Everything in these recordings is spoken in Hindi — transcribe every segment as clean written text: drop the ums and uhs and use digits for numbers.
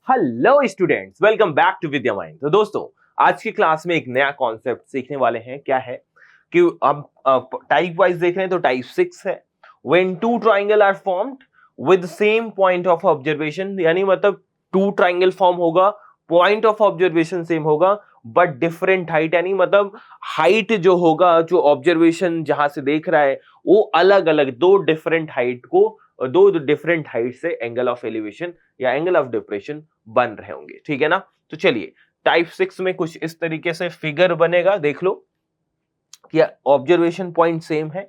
Hello students, welcome back to Vidya Mind. तो दोस्तों, आज की क्लास में एक नया कॉन्सेप्ट सीखने वाले हैं। क्या है कि हम टाइप वाइज देख रहे हैं। तो टाइप 6 है, when two triangle are formed with same point of observation, यानी मतलब टू ट्राइंगल फॉर्म होगा, पॉइंट ऑफ ऑब्जर्वेशन सेम होगा बट डिफरेंट हाइट, यानी मतलब हाइट जो होगा, जो ऑब्जर्वेशन जहां से देख रहा है वो अलग अलग दो डिफरेंट हाइट को, दो डिफरेंट हाइट से एंगल ऑफ एलिवेशन या एंगल ऑफ डिप्रेशन बन रहे होंगे। ठीक है ना। तो चलिए, टाइप 6 में कुछ इस तरीके से फिगर बनेगा। देख लो कि ऑब्जर्वेशन पॉइंट सेम है,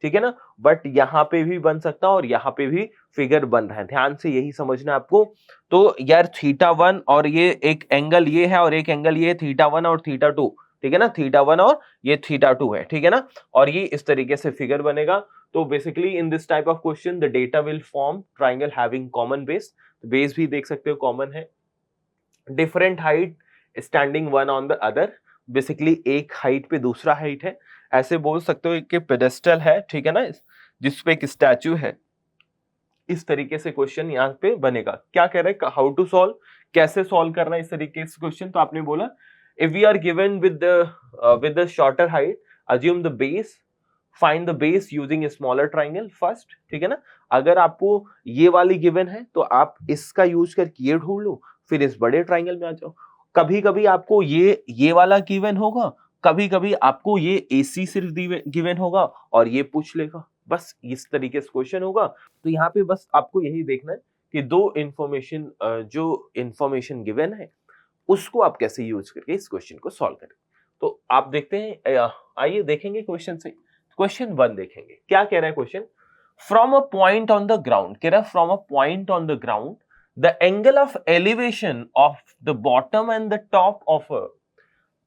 ठीक है ना, बट यहां पे भी बन सकता है और यहां पे भी फिगर बन रहा है। ध्यान से यही समझना आपको। तो यार θ1 और ये एक एंगल ये है और एक एंगल ये θ1 और θ2, ठीक है ना, θ1 और ये θ2 है, ठीक है ना। और ये इस तरीके से फिगर बनेगा। तो basically in this type of question the data will form triangle having common base. Base भी देख सकते हो कॉमन है, different height standing one on the other, basically एक हाइट पे दूसरा हाइट है। ऐसे बोल सकते हो कि पेडेस्टल है, ठीक है ना, जिसपे एक स्टैचू है। इस तरीके से क्वेश्चन यहाँ पे बनेगा। क्या कह रहे हैं, हाउ टू सॉल्व, कैसे सॉल्व करना है इस तरीके से क्वेश्चन। तो आपने बोला if we are given with the shorter height, assume the base, find the base using smaller triangle first, ठीक है ना। अगर आपको ये वाली गिवन है तो आप इसका यूज करके ये ढूंढ लो, फिर इस बड़े ट्राइंगल में आ जाओ। कभी कभी आपको ये वाला गिवन होगा, कभी कभी आपको ये एसी सिर्फ गिवन होगा और ये पूछ लेगा। बस इस तरीके से क्वेश्चन होगा। तो यहाँ पे बस आपको यही देखना है कि दो इंफॉर्मेशन, जो इंफॉर्मेशन गिवन है उसको आप कैसे यूज करके इस क्वेश्चन को सॉल्व करें। तो आप देखते हैं, आइए देखेंगे क्वेश्चन से। क्वेश्चन 1 देखेंगे, क्या कह रहा है question. From a point on the ground, कह रहा है from a point on the ground the angle of elevation of the bottom and the top of a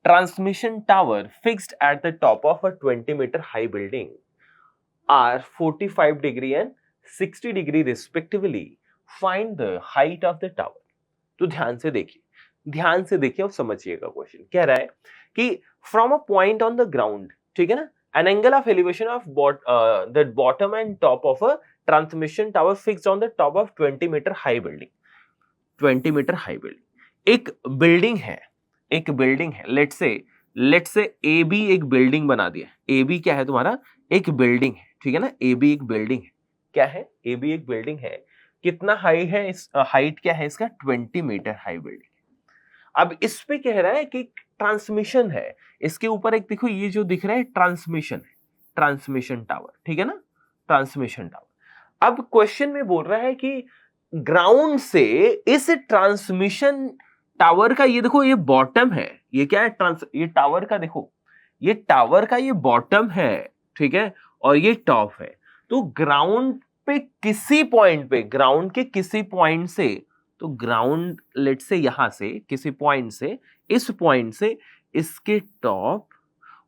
transmission tower fixed at the top of a 20-meter high building are 45 degree and 60 degree respectively. Find the height of the tower. तो ध्यान से देखिए, ध्यान से देखिए और समझिएगा। क्वेश्चन कह रहा है कि from a point on the ground, ठीक है ना, an angle of elevation of the bottom and top of a transmission tower fixed on the top of 20-meter high building. 20-meter high building, एक बिल्डिंग है, एक बिल्डिंग है। लेट्स से ए बी एक बिल्डिंग बना दिया। ए बी क्या है तुम्हारा, एक बिल्डिंग है, ठीक है ना। ए बी एक बिल्डिंग है, क्या है, ए बी एक बिल्डिंग है। कितना हाई है, इस हाइट क्या है इसका, 20 मीटर हाई बिल्डिंग। अब इस पे कह रहा है कि ट्रांसमिशन है, इसके ऊपर एक देखो ये जो दिख रहा है ट्रांसमिशन है, ट्रांसमिशन टावर, ठीक है ना, ट्रांसमिशन टावर। अब क्वेश्चन में बोल रहा है कि ग्राउंड से इस ट्रांसमिशन टावर का, ये देखो ये बॉटम है, ये क्या है, ये टावर का देखो, ये टावर का ये बॉटम है, ठीक है, और ये टॉप है। तो ग्राउंड पे किसी पॉइंट पे, ग्राउंड के किसी पॉइंट से, तो ग्राउंड लेट से यहां से किसी पॉइंट से, इस पॉइंट से इसके टॉप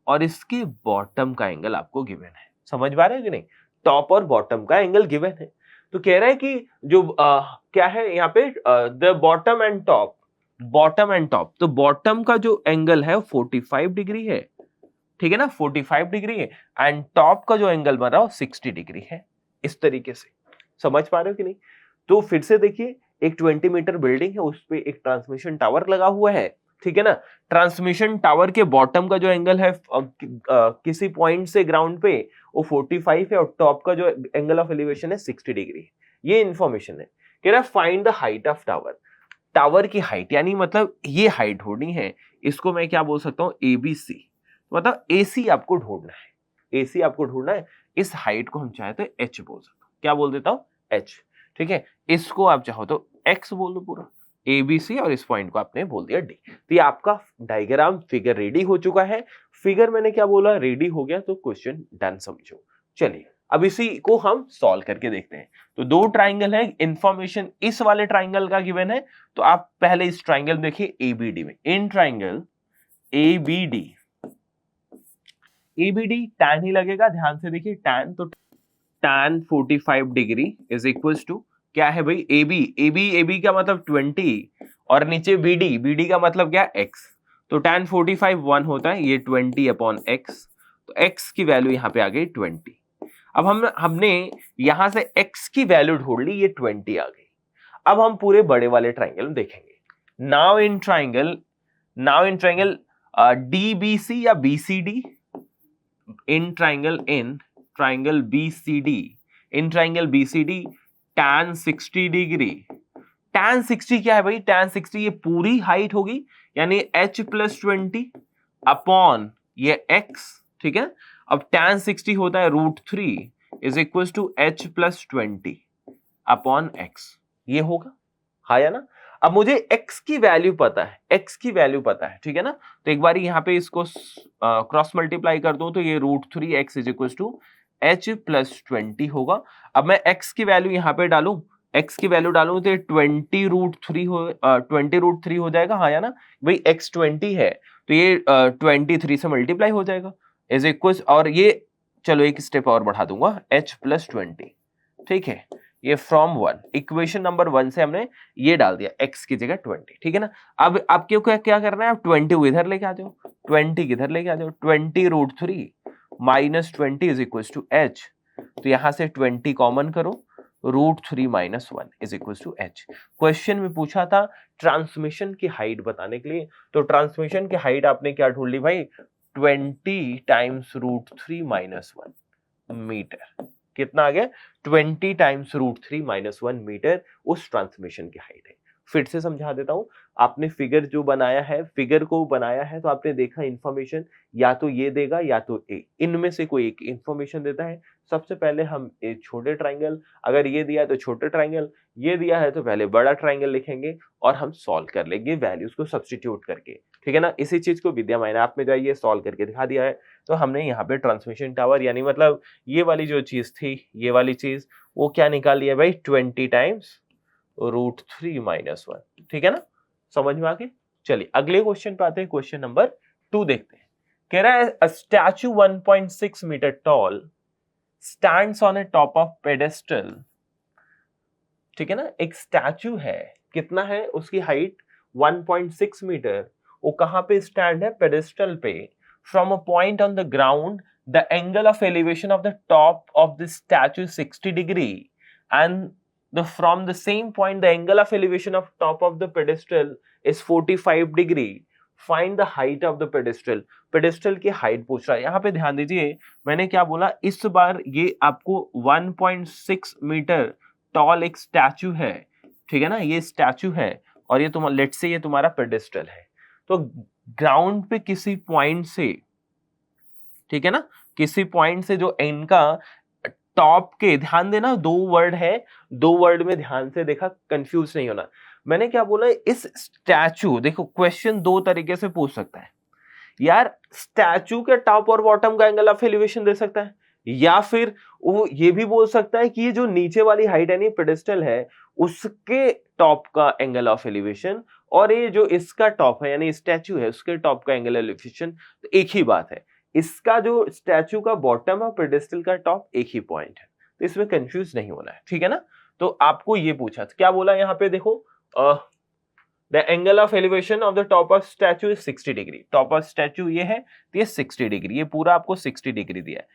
और इसके बॉटम का एंगल आपको गिवन है। समझ पा रहे हो कि नहीं, टॉप और बॉटम का एंगल गिवन है। तो कह रहा है कि जो क्या है यहाँ पे, the bottom and top, bottom and top, तो बॉटम का जो एंगल है 45 डिग्री है, ठीक है ना, 45 डिग्री है, एंड टॉप का जो एंगल बन रहा है 60 डिग्री है। इस तरीके से समझ पा रहे हो कि नहीं। तो फिर से देखिए, एक 20 मीटर बिल्डिंग है, उस पे एक ट्रांसमिशन टावर लगा हुआ है, ठीक है ना। ट्रांसमिशन टावर के बॉटम का जो एंगल है किसी पॉइंट से ग्राउंड पे वो 45 है, और टॉप का जो एंगल ऑफ एलिवेशन है 60 डिग्री है। ये इंफॉर्मेशन है। कह रहा है find the height of tower, tower की हाइट, यानी मतलब ये हाइट ढूंढनी है। इसको मैं क्या बोल सकता हूं, एबीसी, मतलब एसी आपको ढूंढना है, एसी आपको ढूंढना है। इस हाइट को हम चाहे तो एच बोल सकते हो, क्या बोल देता हूं, एच, ठीक है। इसको आप चाहो तो एक्स बोल दो पूरा, एबीसी, और इस पॉइंट को आपने बोल दिया डी। तो ये आपका डायग्राम फिगर रेडी हो चुका है। फिगर मैंने क्या बोला, रेडी हो गया, तो क्वेश्चन डन समझो। चलिए अब इसी को हम सॉल्व करके देखते हैं। तो दो ट्राइंगल है, इंफॉर्मेशन इस वाले ट्राइंगल का गिवन है। तो आप पहले इस ट्राइंगल देखिए एबीडी में, in triangle ABD, ABD tan ही लगेगा, ध्यान से देखिए टैन, तो tan 45 degree is equal to क्या है भाई, एबी, एबी, एबी का मतलब 20 और नीचे बीडी, बीडी का मतलब क्या, एक्स। तो टैन 45 1 होता है, ये 20 अपॉन एक्स, तो एक्स की वैल्यू यहाँ पे आ गई 20। अब हमने यहां से x की वैल्यू ढूंढ ली, ये 20 आ गई। अब हम पूरे बड़े वाले ट्राइंगल में देखेंगे। नाउ इन ट्राइंगल DBC या BCD, in triangle BCD tan 60 degree. tan 60 क्या है भाई? tan 60 ये पूरी हाइट होगी, यानी h प्लस 20 अपॉन ये x, ठीक है। अब tan 60 होता है √3 is equal to h plus 20 upon x, ये होगा, हाँ या ना। अब मुझे x की वैल्यू पता है, ठीक है ना। तो एक बार यहाँ पे इसको क्रॉस मल्टीप्लाई कर दूं तो ये √3x is equal to h plus 20 होगा। अब मैं x की वैल्यू यहाँ पे डालूं, तो 20√3 हो जाएगा, हाँ या ना। भाई x 20 है तो ये 23 से मल्टीप्लाई हो जाएगा इज इक्वल, और ये चलो एक स्टेप और बढ़ा दूंगा, h प्लस 20, ठीक है। ये फ्रॉम 1, इक्वेशन नंबर 1 से हमने ये डाल दिया x की जगह 20, ठीक है ना। अब आपको क्या करना है, आप 20 को इधर लेके आ जाओ, 20 किधर लेके आ जाओ, 20√3 minus 20 is equal to h, तो यहां से 20 कॉमन करो, √3 minus 1 is equal to h। Question में पूछा था ट्रांसमिशन की हाइट बताने के लिए, तो ट्रांसमिशन की हाइट आपने क्या ढूंढ ली भाई, 20 टाइम्स √3 माइनस 1 मीटर। कितना आ गया, 20 टाइम्स √3 माइनस 1 मीटर उस ट्रांसमिशन की हाइट है। फिर से समझा देता हूं, आपने फिगर जो बनाया है, तो आपने देखा इंफॉर्मेशन या तो ये देगा या तो ए, इनमें से कोई एक इंफॉर्मेशन देता है। सबसे पहले हम एक छोटे ट्राइंगल, अगर ये दिया है तो छोटे ट्राइंगल, ये दिया है तो पहले बड़ा ट्राइंगल लिखेंगे और हम सॉल्व कर लेंगे वैल्यूज को सब्स्टिट्यूट करके, ठीक है ना। इसी चीज को विद्या माइनर ऐप में जाइए, सॉल्व करके दिखा दिया है। तो हमने यहाँ पे ट्रांसमिशन टावर यानी मतलब ये वाली जो चीज थी, ये वाली चीज, वो क्या निकाल लिया भाई, 20 टाइम्स √3 माइनस 1, ठीक है ना। समझ में आ गए। चलिए अगले क्वेश्चन पे आते हैं, क्वेश्चन नंबर 2 देखते हैं। कह रहा है a statue 1.6 metre tall stands on a top of pedestal, ठीक है ना। एक स्टैचू है, कितना है उसकी हाइट, 1.6 मीटर, वो कहां पे स्टैंड है, पेडेस्टल पे। From a point on the ground the angle of elevation of the top of the statue 60 degree and from the same point the angle of elevation of top of the pedestal is 45 degree. Find the height of the pedestal. pedestal की हाइट पूछ रहा है। यहाँ पे ध्यान दीजिए, मैंने क्या बोला, इस बार ये आपको 1.6 मीटर टॉल एक स्टैचू है, ठीक है ना, ये स्टैचू है और ये तुम्हारा, लेट्स से ये तुम्हारा पेडेस्टल है। तो ग्राउंड पे किसी पॉइंट से, ठीक है ना, किसी पॉइंट से जो इनका टॉप के, ध्यान देना दो वर्ड है, दो वर्ड में ध्यान से देखा, कंफ्यूज नहीं होना। मैंने क्या बोला, इस स्टैचू, देखो क्वेश्चन दो तरीके से पूछ सकता है यार, स्टैचू के टॉप और बॉटम का एंगल ऑफ एलिवेशन दे सकता है, या फिर वो ये भी बोल सकता है कि ये जो नीचे वाली हाइट है, नहीं पेडेस्टल है, उसके टॉप का एंगल ऑफ एलिवेशन, और ये जो इसका टॉप है यानी स्टैचू है उसके टॉप का एंगल एलिवेशन, तो एक ही बात है। इसका जो स्टैचू का बॉटम और पेडेस्टल का टॉप एक ही पॉइंट है, तो इसमें कंफ्यूज नहीं होना है, ठीक है ना। तो आपको ये पूछा, क्या बोला यहाँ पे, देखो the angle of elevation of the top of statute is 60 degree. Top of statute ये है तो ये 60 डिग्री, ये पूरा आपको 60 डिग्री दिया है।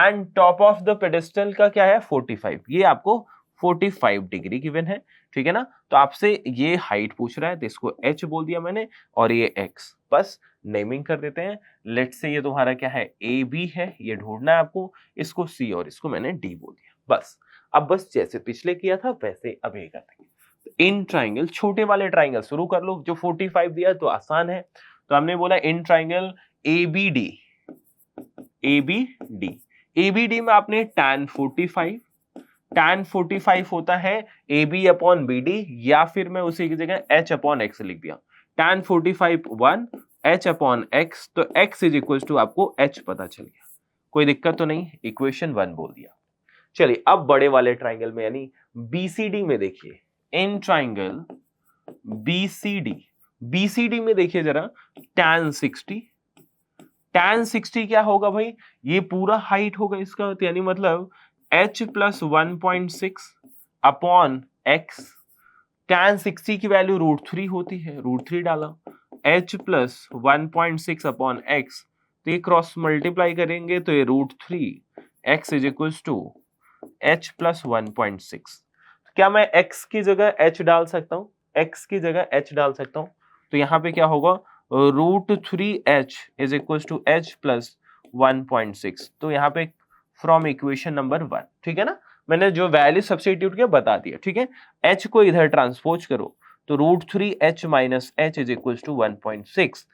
And top of the pedestal का क्या है, 45, ये आपको 45 डिग्री गिवन है, ठीक है ना। तो आपसे ये हाइट पूछ रहा है तो इसको h बोल दिया मैंने, और ये x, बस नेमिंग कर देते हैं। लेट्स से ये तुम्हारा क्या है, ए बी है, ये ढूंढना है आपको, इसको सी और इसको मैंने डी बोल दिया, बस। अब बस जैसे पिछले किया था वैसे अब ये कर देंगे। इन ट्राइंगल, छोटे वाले ट्राइंगल शुरू कर लो, जो 45 दिया तो आसान है। तो हमने बोला इन ट्राइंगल ABD, ABD में आपने tan 45 होता है AB अपॉन BD, या फिर मैं उसी की जगह H अपॉन X लिख दिया। tan 45 1, H अपॉन X, तो X इज इक्वल टू आपको H पता चल गया, कोई दिक्कत तो नहीं, इक्वेशन 1 बोल दिया। चलिए अब बड़े वाले ट्राइंगल में यानी BCD में देखिए, इन ट्राइंगल BCD में देखिए जरा, tan 60 क्या होगा भाई, ये पूरा हाइट होगा इसका, यानी मतलब h plus 1.6 upon x, tan 60 की वैल्यू √3 होती है, √3 डाला, h प्लस 1.6 अपॉन x, तो ये क्रॉस मल्टीप्लाई करेंगे तो ये √3, x is equal to h plus 1.6। क्या मैं x की जगह h डाल सकता हूं, x की जगह h डाल सकता हूँ, तो यहाँ पे क्या होगा, √3h is equal to h plus 1.6। तो यहाँ पे फ्रॉम इक्वेशन नंबर 1, ठीक है ना, मैंने जो वैल्यू सब्स्टिट्यूट किया बता दिया, ठीक है। h को इधर ट्रांसपोज करो तो √3h minus h is equal to 1.6।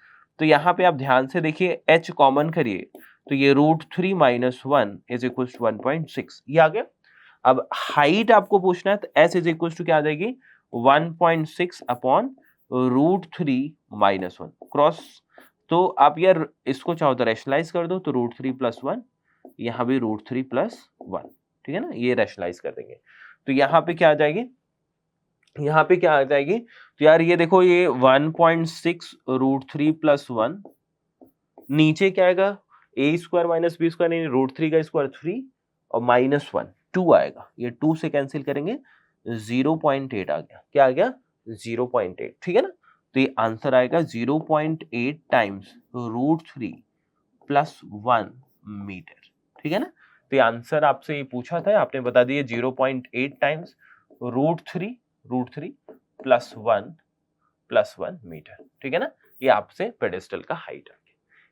तो यहाँ पे आप ध्यान से देखिए, h कॉमन करिए तो ये √3 माइनस 1 इज इक्वल टू 1.6, ये आ गया। अब हाइट आपको पूछना है तो h इज इक्वल टू क्या आ जाएगी, 1.6 अपॉन √3 माइनस 1 क्रॉस। तो आप यार इसको चाहो तो रैशनलाइज कर दो, तो √3 प्लस 1, यहाँ भी √3 प्लस 1, ठीक है ना, ये रैशनलाइज कर देंगे। तो यहाँ पे क्या आ जाएगी, यहाँ पे क्या आ जाएगी, तो यार ये देखो ये 1.6 √3 प्लस 1, नीचे क्या आएगा, a square minus B square, नहीं √3 का स्क्वायर 3 और माइनस 1 2 आएगा, ये 2 से कैंसिल करेंगे 0.8 आ गया, क्या आ गया 0.8, ठीक है ना। तो ये आंसर आएगा 0.8 टाइम्स √3 प्लस 1 मीटर, ठीक है ना। तो ये आंसर आपसे ये पूछा था, आपने बता दिया 0.8 टाइम्स √3 प्लस 1 मीटर, ठीक है ना। ये आपसे पेडेस्टल का हाइट है।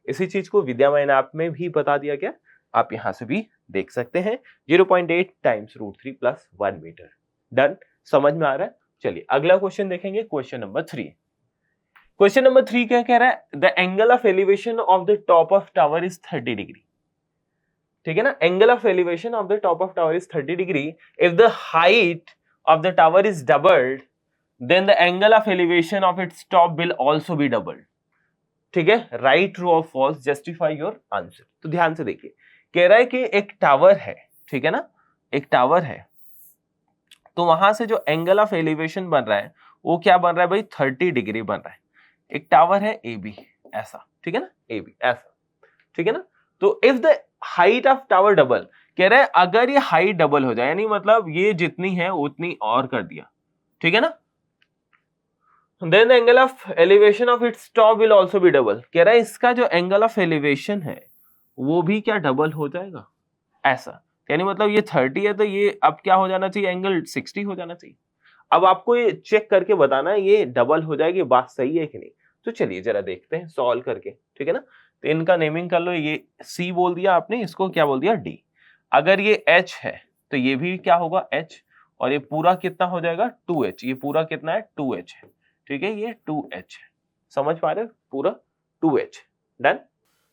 इसी चीज को विद्यामयन ऐप में भी बता दिया गया, आप यहां से भी देख सकते हैं, 0.8 टाइम्स √3 प्लस 1 मीटर। डन, समझ में आ रहा है। चलिए अगला क्वेश्चन देखेंगे, क्वेश्चन नंबर 3। क्वेश्चन नंबर 3 क्या कह रहा है, the angle of elevation of the top of tower is 30 degree, ठीक है ना। Angle of elevation of the top of tower is 30 degree, if the height of the tower is doubled then the angle of elevation of its top will also be doubled, ठीक है। राइट, ट्रू और फॉल्स, जस्टिफाई योर आंसर। तो ध्यान से देखिए, कह रहा है कि एक टावर है, ठीक है ना, एक टावर है, तो वहां से जो एंगल ऑफ एलिवेशन बन रहा है वो क्या बन रहा है भाई, 30 डिग्री बन रहा है। एक टावर है ए बी ऐसा, ठीक है ना, ए बी ऐसा, ठीक है ना। तो if the height of tower double, कह रहा है अगर ये हाइट डबल हो जाए, यानी मतलब ये जितनी है उतनी और कर दिया, ठीक है ना, then the angle of elevation of its top will also be double। कह रहा है इसका जो एंगल ऑफ एलिवेशन है वो भी क्या डबल हो जाएगा ऐसा, यानी मतलब ये 30 है तो ये अब क्या हो जाना चाहिए, एंगल 60 हो जाना चाहिए। अब आपको ये चेक करके बताना है ये डबल हो जाएगी, बात सही है कि नहीं। तो चलिए जरा देखते हैं सॉल्व करके, ठीक है ना। तो इनका नेमिंग कर लो, ये C बोल दिया आपने, इसको क्या बोल दिया D। अगर ये H है तो ये भी क्या होगा H, और ये पूरा कितना हो जाएगा 2H, ये पूरा कितना है 2H है, ठीक है, ये 2H है, समझ पा रहे हो, पूरा 2H। डन।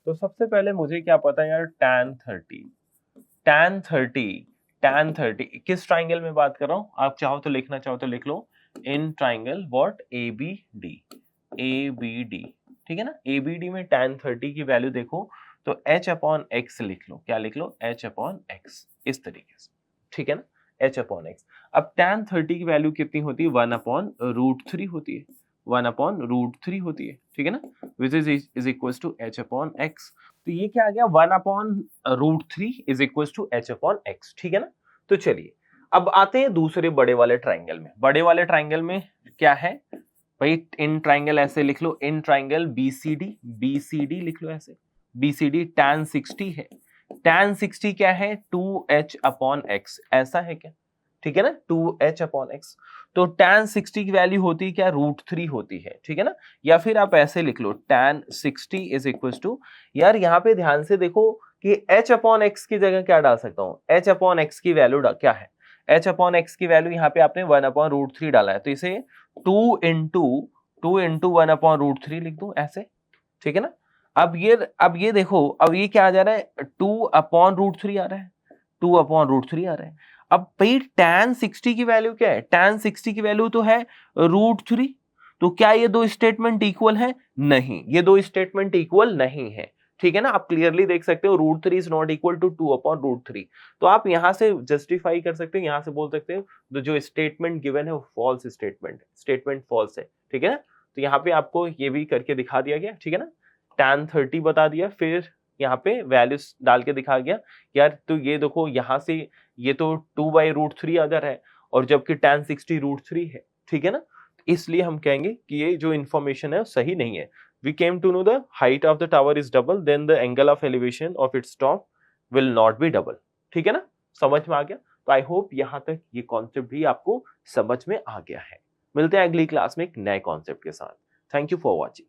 तो सबसे पहले मुझे क्या पता है यार, tan 30 किस ट्राइंगल में बात कर रहा हूं, आप चाहो तो लिखना चाहो तो लिख लो, इन ट्राइंगल व्हाट ABD, ठीक है ना। ABD में tan 30 की वैल्यू देखो तो h/x लिख लो, क्या लिख लो, h/x, इस तरीके से, ठीक है ना, h/x। अब tan 30 की वैल्यू कितनी होती है, 1/√3 होती है, 1/√3 होती है, ठीक है ना, which is equal to h/x। तो ये क्या आ गया, 1/√3 इज इक्वल टू h/x, ठीक है ना। तो चलिए अब आते हैं दूसरे बड़े वाले ट्राइंगल में। बड़े वाले ट्राइंगल में क्या है भाई, इन ट्राइंगल ऐसे लिख लो, इन ट्राइंगल BCD लिख लो ऐसे, BCD tan 60 है, tan 60 क्या है 2h/x, ऐसा है क्या, ठीक है ना, 2h/x। तो tan 60 की वैल्यू होती है क्या, √3 होती है, ठीक है ना। या फिर आप ऐसे लिख लो, tan 60 इज इक्वल टू, यार यहाँ पे ध्यान से देखो कि h/x की जगह क्या डाल सकता हूँ, h/x की वैल्यू क्या है, h/x की वैल्यू यहाँ पे आपने 1/√3 डाला है, तो इसे 2 इंटू 1/√3 लिख दो ऐसे, ठीक है ना। अब ये देखो, अब ये क्या आ जा रहा है, 2/√3 आ रहा है, 2/√3 आ रहा है। अब भाई tan 60 की वैल्यू क्या है, tan 60 की वैल्यू तो है √3। तो क्या ये दो स्टेटमेंट इक्वल है, नहीं, ये दो स्टेटमेंट इक्वल नहीं है, ठीक है ना। आप क्लियरली देख सकते हो √3 इज नॉट इक्वल टू 2/√3। तो आप यहां से जस्टिफाई कर सकते हो, यहां से बोल सकते हो तो जो स्टेटमेंट गिवन है वो फॉल्स स्टेटमेंट फॉल्स है, ठीक है ना। तो यहाँ पे आपको ये भी करके दिखा दिया गया, ठीक है ना, tan 30 बता दिया, फिर यहाँ पे वैल्यूज डाल के दिखा गया यार। तो ये देखो यहाँ से ये तो 2/√3 आ जा रहा है, और जबकि tan 60 √3 है, ठीक है ना। इसलिए हम कहेंगे कि ये जो इन्फॉर्मेशन है वो सही नहीं है। We came to know the height of the tower is double, then the angle of elevation of its top will not be double, ठीक है ना, समझ में आ गया। तो आई होप यहाँ तक ये कॉन्सेप्ट भी आपको समझ में आ गया है। मिलते हैं अगली क्लास में एक नए कॉन्सेप्ट के साथ। Thank you for watching.